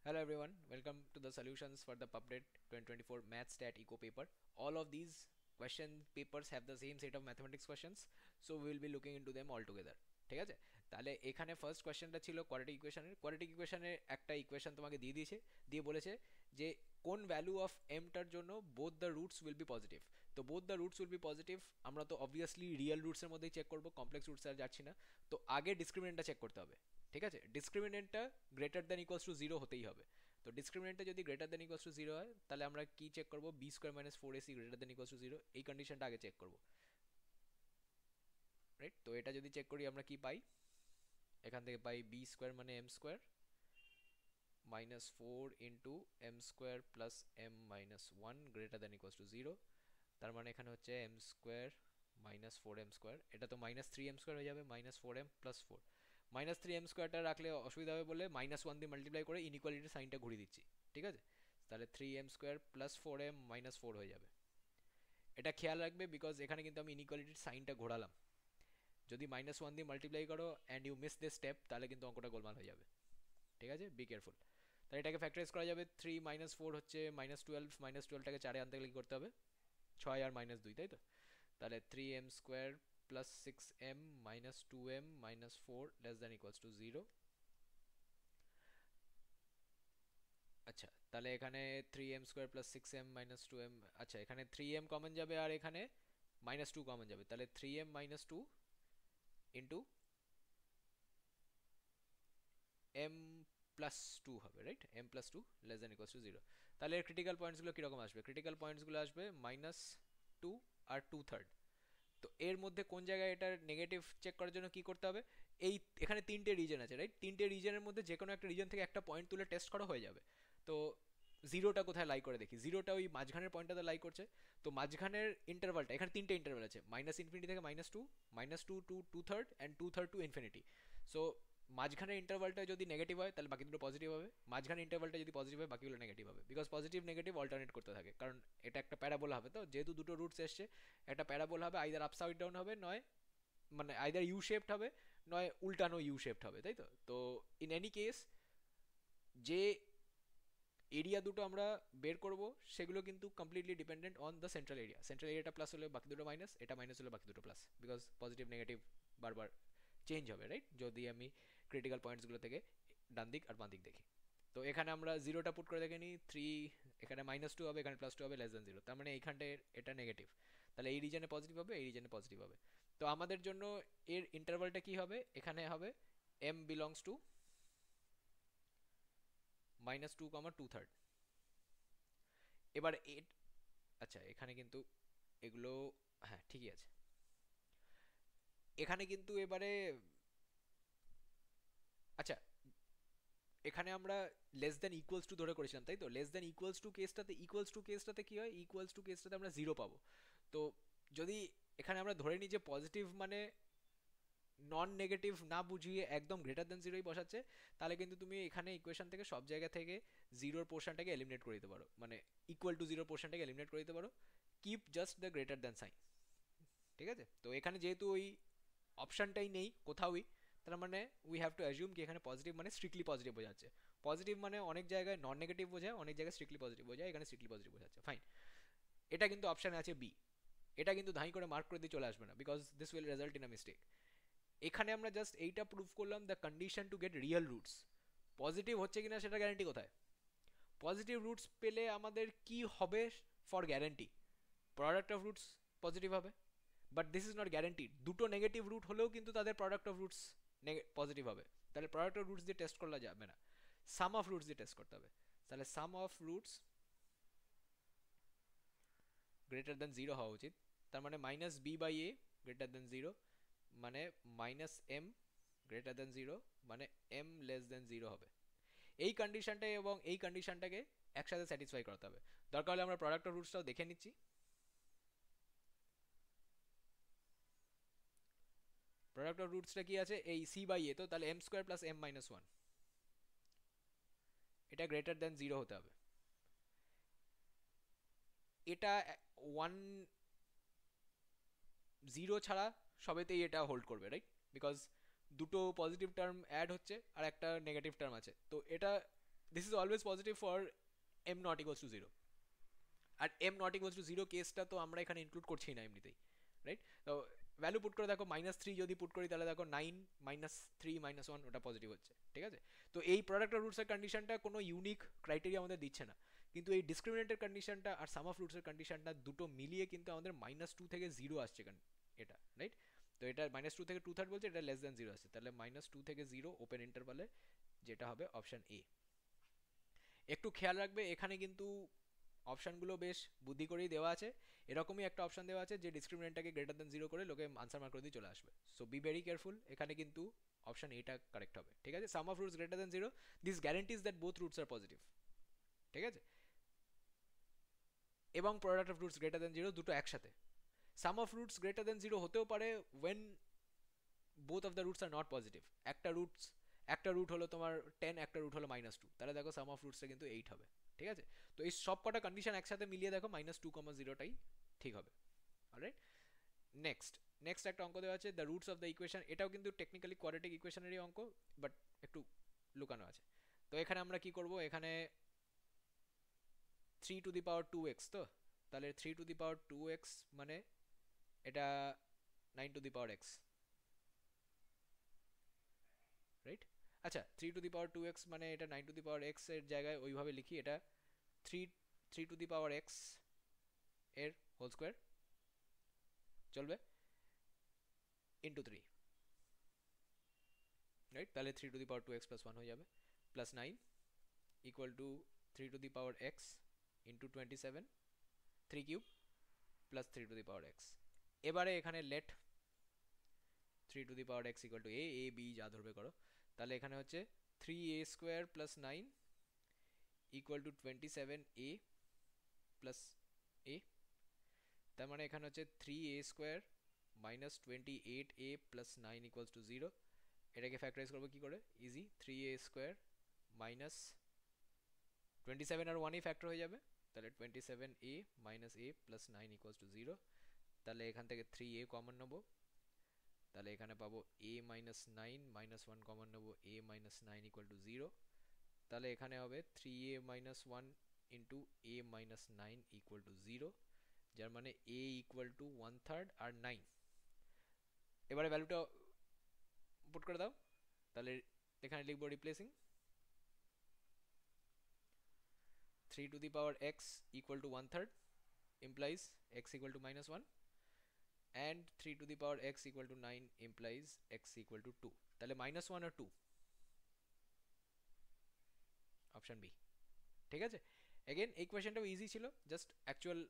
Hello everyone, welcome to the solutions for the PubDet 2024 Math Stat Eco paper. All of these question papers have the same set of mathematics questions, so we will be looking into them all together. ঠিক আছে, তাহলে এখানে first কোয়েশ্চেনটা ছিল quadratic ইকুয়েশনের একটা equation তোমাকে দিয়ে দিয়েছে, দিয়ে বলেছে যে কোন ভ্যালু অফ এমটার জন্য both the roots will be positive. তো both the roots will be positive আমরা তো অবভিয়াসলি রিয়েল রুটসের মধ্যেই চেক করবো, কমপ্লেক্স রুটস আর যাচ্ছি না। তো আগে ডিসক্রিমিনেন্টটা চেক করতে হবে। ঠিক আছে, ডিসক্রিমিনেন্টটা greater than equals to zero হতেই হবে। তো ডিসক্রিমিনেন্টটা যদি greater than equals to zero হয় তাহলে আমরা কি চেক করবো, B square minus four AC greater than equals to zero, এই কন্ডিশনটা আগে চেক করবো। রাইট, তো এটা যদি চেক করি আমরা কি পাই, এখান থেকে পাই বি স্কোয়ার মানে M square minus four into M square plus M minus one greater than equals to zero. তার মানে এখানে হচ্ছে M square minus four M square, এটা তো মাইনাস থ্রি এম স্কোয়ার হয়ে যাবে, minus four M plus four. Minus three M স্কোয়ারটা রাখলে অসুবিধা হবে বলে মাইনাস ওয়ান দিয়ে মাল্টিপ্লাই করে ইনইকুয়ালিটির সাইনটা ঘুরিয়ে দিচ্ছি। ঠিক আছে, তাহলে three M square plus four M minus four হয়ে যাবে। এটা খেয়াল রাখবে বিকজ এখানে কিন্তু আমি ইনইকুয়ালিটির সাইনটা ঘোরালাম। যদি মাইনাস ওয়ান দিয়ে মাল্টিপ্লাই করো and you miss this step তাহলে কিন্তু অঙ্কটা গোলমাল হয়ে যাবে। ঠিক আছে, বি কেয়ারফুল। তাহলে এটাকে ফ্যাক্টরাইজ করা যাবে, থ্রি মাইনাস ফোর হচ্ছে মাইনাস টুয়েলভ, মাইনাস টুয়েলভটাকে চারে আনতে গেলে কি করতে হবে, ছয় আর মাইনাস দুই, তাই তো। তাহলে three M square plus six M minus two M minus four less than equals to zero. আচ্ছা, তাহলে এখানে three M square plus six M minus two M, আচ্ছা এখানে থ্রি এম কমন যাবে আর এখানে মাইনাস টু কমন যাবে, তাহলে three M minus two into M plus two হবে, right, M plus two less than equals to zero. তাহলে critical পয়েন্টসগুলো কীরকম আসবে, ক্রিটিক্যাল পয়েন্টসগুলো আসবে মাইনাস টু আর টু থার্ড। তো এর মধ্যে কোন জায়গায় এটার নেগেটিভ চেক করার জন্য কি করতে হবে, এই এখানে তিনটে রিজন আছে, রাইট, তিনটে রিজনের মধ্যে যে কোনো একটা রিজন থেকে একটা পয়েন্ট তুলে টেস্ট করা হয়ে যাবে। তো জিরোটা কোথায় লাই করে দেখি, জিরোটা ওই মাঝখানের পয়েন্টটাতে লাই করছে। তো মাঝখানের ইন্টারভালটা, এখানে তিনটে ইন্টারভাল আছে, মাইনাস ইনফিনিটি থেকে minus two to two third and two third to infinity. So মাঝখানের ইন্টারভালটা যদি নেগেটিভ হয় তাহলে বাকি দুটো পজিটিভ হবে, মাঝখানের ইন্টারভালটা যদি পজিটিভ হয় বাকিগুলো নেগেটিভ হবে, বিকজ পজিটিভ নেগেটিভ অল্টারনেট করতে থাকে, কারণ এটা একটা প্যারাবোলা হবে। তো যেহেতু দুটো রুটস এসছে, একটা প্যারাবোলা হবে, আইদার আপসাইড ডাউন হবে, নয় মানে আইদার ইউ শেপড হবে, নয় উল্টানো ইউ শেপড হবে, তাই তো। তো ইন এনি কেস যে এরিয়া দুটো আমরা বের করব সেগুলো কিন্তু completely dependent on the central area. Central এরিয়াটা প্লাস হলে বাকি দুটো মাইনাস, এটা মাইনাস হলে বাকি দুটো প্লাস, বিকজ পজিটিভ নেগেটিভ বারবার চেঞ্জ হবে, রাইট, যদি আমি ক্রিটিক্যাল পয়েন্টসগুলো থেকে ডান দিক আর বাঁ দিক দেখি। তো এখানে আমরা জিরোটা পুট করে দেখে নিই, থ্রি এখানে মাইনাস টু হবে, এখানে প্লাস টু হবে, লেস দেন জিরো, তার মানে এইখানটায় এটা নেগেটিভ, তাহলে এই রিজনে পজিটিভ হবে, এই রিজনে পজিটিভ হবে। তো আমাদের জন্য এর ইন্টারভালটা কি হবে, এখানে হবে M belongs to minus two comma two third. এবার আচ্ছা এখানে কিন্তু এগুলো, হ্যাঁ ঠিকই আছে। এখানে কিন্তু এবারে আচ্ছা, এখানে আমরা লেস দ্যান ইকুয়ালস টু ধরে করেছিলাম, তাই তো। লেস দ্যান ইকুয়ালস টু কেসটাতে কি হয়, ইকুয়ালস টু কেসটাতে আমরা জিরো পাবো। তো যদি এখানে আমরা ধরে নিই যে পজিটিভ মানে নন নেগেটিভ না বুঝিয়ে একদম গ্রেটার দেন জিরোই বসাচ্ছে, তাহলে কিন্তু তুমি এখানে ইকুয়েশন থেকে সব জায়গা থেকে জিরোর পোর্শনটাকে এলিমিনেট করে দিতে পারো, মানে ইকুয়াল টু জিরোর পোর্শনটাকে এলিমিনেট করে দিতে পারো, keep just the greater than sign. ঠিক আছে, তো এখানে যেহেতু ওই অপশানটাই নেই কোথাওই, তার মানে উই হ্যাভ টু অ্যাজিউম কি এখানে পজিটিভ মানে স্ট্রিক্টলি পজিটিভ বোঝাচ্ছে। পজিটিভ মানে অনেক জায়গায় নন নেগেটিভ বোঝায়, অনেক জায়গায় স্ট্রিক্টলি পজিটিভ বোঝায়, এখানে স্ট্রিক্টলি পজিটিভ বোঝাচ্ছে, ফাইন। এটা কিন্তু অপশানে আছে বি, এটা কিন্তু ধাই করে মার্ক করে দিয়ে চলে আসবে না, because this will result in a mistake. এখানে আমরা জাস্ট এইটা প্রুভ করলাম, the condition to get real roots positive হচ্ছে কিনা সেটা গ্যারান্টি কোথায়। পজিটিভ রুটস পেলে আমাদের কি হবে for guarantee, product of roots positive হবে, but this is not guaranteed. দুটো নেগেটিভ রুট হলেও কিন্তু তাদের প্রোডাক্ট অফ রুটস পজিটিভ হবে, তাহলে প্রোডাক্ট অফ রুটস দিয়ে টেস্ট করা যাবে না, সাম অফ রুটস দিয়ে টেস্ট করতে হবে। তাহলে sum of roots greater than zero হওয়া উচিত, তার মানে minus B by A greater than zero, মানে minus M greater than zero, মানে এম লেস দেন জিরো হবে। এই কন্ডিশনটাই এবং এই কন্ডিশনটাকে একসাথে স্যাটিসফাই করতে হবে। দরকার হলে আমরা প্রোডাক্ট অফ রুটসটাও দেখে নিচ্ছি। প্রোডাক্ট অফ রুটসটা কি আছে, এই সি বাই এ, তো তাহলে M square plus M minus one, এটা গ্রেটার দেন জিরো হতে হবে। এটা ওয়ান জিরো ছাড়া সবেতেই এটা হোল্ড করবে, রাইট, বিকজ দুটো পজিটিভ টার্ম অ্যাড হচ্ছে আর একটা নেগেটিভ টার্ম আছে, তো এটা this is always positive for M not equals to zero. আর M not equals to zero কেসটা তো আমরা এখানে ইনক্লুড করছি না এমনিতেই, রাইট? তো ভ্যালু পুট করে দেখো, -3 যদি পুট করি তাহলে দেখো 9 -3 -1 ওটা পজিটিভ হচ্ছে, ঠিক আছে? তো এই প্রোডাক্ট অফ রুটসের কন্ডিশনটা কোনো ইউনিক ক্রাইটেরিয়া আমাদের দিচ্ছে না, কিন্তু এই ডিসক্রিমিনেন্টের কন্ডিশনটা আর সাম অফ রুটসের কন্ডিশনটা দুটো মিলিয়ে কিন্তু আমাদের -2 থেকে 0 আসছে এটা, রাইট? তো এটা -2 থেকে 2/3 বলছে, এটা লেস দ্যান 0 আসছে, তাহলে -2 থেকে 0 ওপেন ইন্টারভালে, যেটা হবে অপশন এ। একটু খেয়াল রাখবে এখানে কিন্তু অপশানগুলো বেশ বুদ্ধি করেই দেওয়া আছে। এরকমই একটা অপশন দেওয়া আছে যে ডিসক্রিমিনেন্টটাকে গ্রেটার দেন 0 করে লোকে আনসার মার্ক করে দিয়ে চলে আসবে। সো বি ভেরি কেয়ারফুল, এখানে কিন্তু অপশন এটা কারেক্ট হবে, ঠিক আছে? Sum of roots greater than 0, this guarantees that both roots are positive, ঠিক আছে? এবং product of roots greater than 0 দুটো একসাথে। Sum of roots greater than 0 হতেও পারে when both of the roots are not positive. একটা রুট হলো তোমার 10, একটা রুট হলো -2, তাহলে দেখো সাম অফ রুটসটা কিন্তু 8 হবে, ঠিক আছে? তো এই সব কটা কন্ডিশন একসাথে মিলিয়ে দেখো -2,0টাই ঠিক হবে, অলরাইট? নেক্সট নেক্সট একটা অঙ্ক দেওয়া আছে, the roots of the equation. এটাও কিন্তু টেকনিক্যালি কোয়াড্রেটিক ইকুয়েশনেরই অঙ্ক, বাট একটু লুকানো আছে। তো এখানে আমরা কি করব, এখানে 3 টু দি পাওয়ার 2x, তো তাহলে 3 টু দি পাওয়ার 2x মানে এটা 9 two the power x, right? আচ্ছা, 3 টু দি পাওয়ার 2x মানে এটা 9 টু দি পাওয়ার x এর জায়গায় ওইভাবে লিখি, এটা 3 টু দি পাওয়ার x এর হোল স্কোয়ার, চলবে, ইন্টু 3, রাইট? তাহলে 3 to the power 2x plus 1 হয়ে যাবে, plus 9 equal to 3 to the power x into 27, 3 cube plus 3 to the power x। এবারে এখানে let 3 to the power x equal to A B যা ধরবে করো, তাহলে এখানে হচ্ছে 3a square plus 9 equal to 27a plus a। তার মানে এখানে হচ্ছে 3a square minus 28a plus 9 equals to 0। এটাকে ফ্যাক্টরাইজ করবো কি করে? ইজি, 3a স্কোয়ার মাইনাস 27 আর 1 ফ্যাক্টর হয়ে যাবে, তাহলে 27a minus a plus 9 equals to 0। তাহলে এখান থেকে 3a কমন নেবো, তাহলে এখানে পাবো a মাইনাস 9 মাইনাস 1 কমন নেবো, a মাইনাস 9 ইকুয়াল টু 0। তাহলে এখানে হবে 3a minus 1 into a minus 9 equal two 0, যার মানে a ইকুয়াল টু 1/3 আর 9। এবারে ভ্যালুটা পুট করে দাও, তাহলে এখানে লিখবো replacing 3 to the power x equal to 1/3 implies x equal to -1, and 3 to the power x equal to 9 implies x equal to 2। তাহলে -1 আর 2, অপশন বি, ঠিক আছে? এগেন এই কোয়েশ্চেনটাও ইজি ছিল, জাস্ট অ্যাকচুয়াল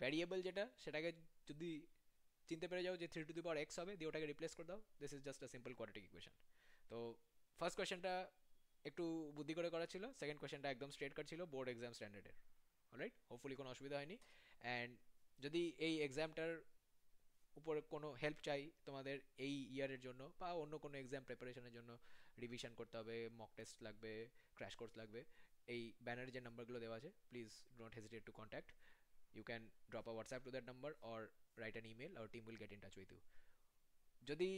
ভ্যারিয়েবল যেটা সেটাকে যদি চিনতে পেরে যাও যে 3 টু দি পাওয়ার x হবে, দিয়ে ওটাকে রিপ্লেস করে দাও, this is just a simple quadratic equation. তো ফার্স্ট কোয়েশ্চেনটা একটু বুদ্ধি করে করা ছিল, সেকেন্ড কোয়েশ্চেনটা একদম স্ট্রেট কাট ছিল বোর্ড এক্সাম স্ট্যান্ডার্ডের, অলরাইট? হোপফুলি কোনো অসুবিধা হয়নি। অ্যান্ড যদি এই এক্সামটার উপরে কোনো হেল্প চাই তোমাদের এই ইয়ারের জন্য বা অন্য কোনো এক্সাম প্রিপারেশনের জন্য, রিভিশন করতে হবে, মক টেস্ট লাগবে, ক্র্যাশ কোর্স লাগবে, এই ব্যানারে যে নাম্বারগুলো দেওয়া আছে, please do not hesitate to contact. You can drop a WhatsApp to that number or write an email. Our team will get in touch with you. যদি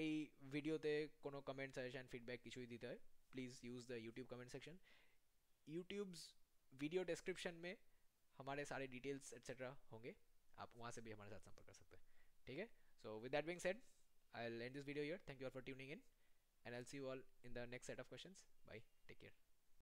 এই ভিডিওতে কোনো कमेंट सजेशन फीडबैक কিছুই दिता है, please use the YouTube comment section. YouTubes video description में हमारे सारे डिटेल्स एट्सेट्रा होंगे, आप वहाँ से भी हमारे साथ संपर्क कर सकते हैं, ठीक है? So with that being said, I'll end this video here. Thank you all for tuning in, and I'll see you all in the next set of questions. Bye, take care.